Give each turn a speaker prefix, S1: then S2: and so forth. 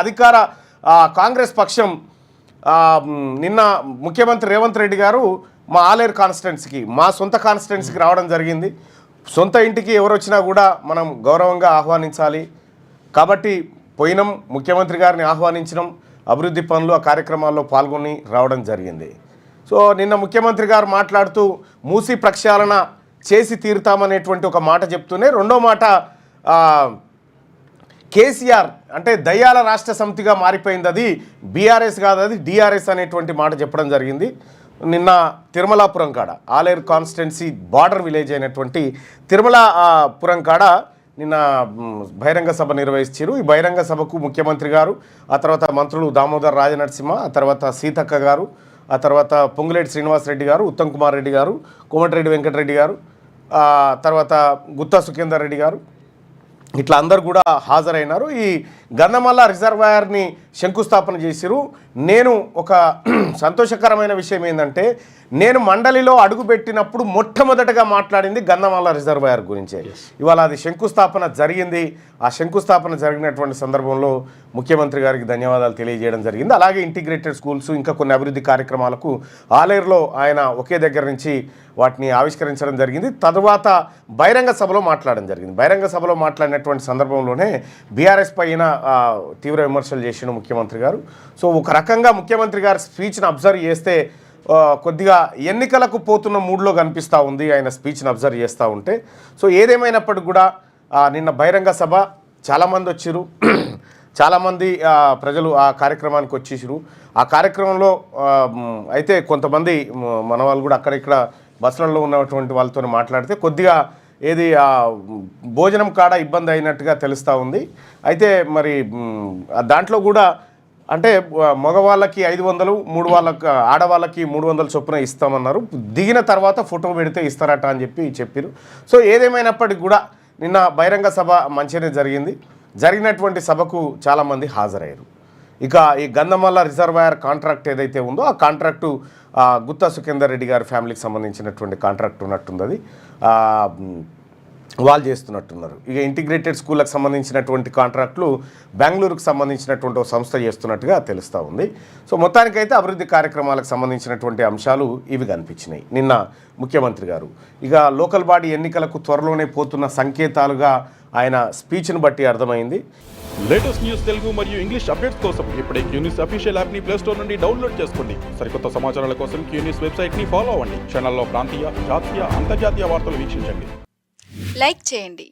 S1: అధికార కాంగ్రెస్ పక్షం నిన్న ముఖ్యమంత్రి రేవంత్ రెడ్డి గారు మా ఆలేరు కాన్స్టిట్యున్సీకి, మా సొంత కాన్స్టిట్యున్సీకి రావడం జరిగింది. సొంత ఇంటికి ఎవరు వచ్చినా కూడా మనం గౌరవంగా ఆహ్వానించాలి కాబట్టి పోయినాం, ముఖ్యమంత్రి గారిని ఆహ్వానించడం, అభివృద్ధి పనులు ఆ కార్యక్రమాల్లో పాల్గొని రావడం జరిగింది. సో నిన్న ముఖ్యమంత్రి గారు మాట్లాడుతూ మూసీ ప్రక్షాళన చేసి తీరుతామనేటువంటి ఒక మాట చెప్తూనే రెండో మాట కేసీఆర్ అంటే దయ్యాల రాష్ట్ర సమితిగా మారిపోయింది, అది బీఆర్ఎస్ కాదు అది డిఆర్ఎస్ అనేటువంటి మాట చెప్పడం జరిగింది. నిన్న తిరుమలాపురం కాడ ఆలేరు కాన్స్టిట్యున్సీ బార్డర్ విలేజ్ అయినటువంటి తిరుమలాపురం కాడ నిన్న బహిరంగ సభ నిర్వహించారు. ఈ బహిరంగ సభకు ముఖ్యమంత్రి గారు, ఆ తర్వాత మంత్రులు దామోదర్ రాజనరసింహ, ఆ తర్వాత సీతక్క గారు, ఆ తర్వాత పొంగులేటి శ్రీనివాసరెడ్డి గారు, ఉత్తమ్ కుమార్ రెడ్డి గారు, కోమటిరెడ్డి వెంకటరెడ్డి గారు, తర్వాత గుత్తా సుఖేందర్ రెడ్డి గారు, ఇట్లా అందరు కూడా హాజరైనారు. ఈ గంధమల్ల రిజర్వాయర్ని శంకుస్థాపన చేసిరు. నేను ఒక సంతోషకరమైన విషయం ఏంటంటే, నేను మండలిలో అడుగుపెట్టినప్పుడు మొట్టమొదటగా మాట్లాడింది గంధమల్ల రిజర్వాయర్ గురించే. ఇవాళ అది శంకుస్థాపన జరిగింది. ఆ శంకుస్థాపన జరిగినటువంటి సందర్భంలో ముఖ్యమంత్రి గారికి ధన్యవాదాలు తెలియజేయడం జరిగింది. అలాగే ఇంటిగ్రేటెడ్ స్కూల్స్, ఇంకా కొన్ని అభివృద్ధి కార్యక్రమాలకు ఆలేరులో ఆయన ఒకే దగ్గర నుంచి వాటిని ఆవిష్కరించడం జరిగింది. తరువాత బహిరంగ సభలో మాట్లాడడం జరిగింది. బహిరంగ సభలో మాట్లాడినటువంటి సందర్భంలోనే బీఆర్ఎస్ పైన తీవ్ర విమర్శలు చేసిన ముఖ్యమంత్రి గారు. సో ఒక రకంగా ముఖ్యమంత్రి గారి స్పీచ్ను అబ్జర్వ్ చేస్తే కొద్దిగా ఎన్నికలకు పోతున్న మూడ్లో కనిపిస్తూ ఉంది ఆయన స్పీచ్ని అబ్జర్వ్ చేస్తూ ఉంటే. సో ఏదేమైనప్పటికి కూడా నిన్న బహిరంగ సభ చాలామంది వచ్చారు, చాలామంది ప్రజలు ఆ కార్యక్రమానికి వచ్చేసారు. ఆ కార్యక్రమంలో అయితే కొంతమంది మన వాళ్ళు కూడా అక్కడిక్కడ బస్సులలో ఉన్నటువంటి వాళ్ళతో మాట్లాడితే కొద్దిగా ఏది భోజనం కాడ ఇబ్బంది అయినట్టుగా తెలుస్తూ ఉంది. అయితే మరి దాంట్లో కూడా అంటే మగవాళ్ళకి 500, ఆడవాళ్ళకి 300 చొప్పున ఇస్తామన్నారు. దిగిన తర్వాత ఫోటో పెడితే ఇస్తారట అని చెప్పారు. సో ఏదేమైనప్పటికీ కూడా నిన్న బహిరంగ సభ మంచిగానే జరిగింది. జరిగినటువంటి సభకు చాలామంది హాజరయ్యారు. ఇక ఈ గంధమల్ల రిజర్వాయర్ కాంట్రాక్ట్ ఏదైతే ఉందో ఆ కాంట్రాక్టు గుత్తా సుఖేందర్ రెడ్డి గారి ఫ్యామిలీకి సంబంధించినటువంటి కాంట్రాక్ట్ ఉన్నట్టుంది, అది వాళ్ళు చేస్తున్నట్టున్నారు. ఇక ఇంటిగ్రేటెడ్ స్కూళ్ళకు సంబంధించినటువంటి కాంట్రాక్టులు బెంగళూరుకు సంబంధించినటువంటి ఒక సంస్థ చేస్తున్నట్టుగా తెలుస్తూ ఉంది. సో మొత్తానికైతే అభివృద్ధి కార్యక్రమాలకు సంబంధించినటువంటి అంశాలు ఇవి కనిపించినాయి నిన్న ముఖ్యమంత్రి గారు. ఇక లోకల్ బాడీ ఎన్నికలకు త్వరలోనే పోతున్న సంకేతాలుగా ఆయన స్పీచ్ను బట్టి అర్థమైంది.
S2: లేటెస్ట్ న్యూస్ తెలుగు మరియు ఇంగ్లీష్ అప్డేట్స్ కోసం ఇప్పుడే క్యూన్యూస్ అఫీషియల్ యాప్ని ప్లే స్టోర్ నుండి డౌన్లోడ్ చేసుకోండి. సరికొత్త సమాచారాల కోసం క్యూన్యూస్ వెబ్సైట్ని ఫాలో అవ్వండి. ఛానల్లో ప్రాంతీయ, జాతీయ, అంతర్జాతీయ వార్తలు వీక్షించండి.
S3: లైక్ చేయండి.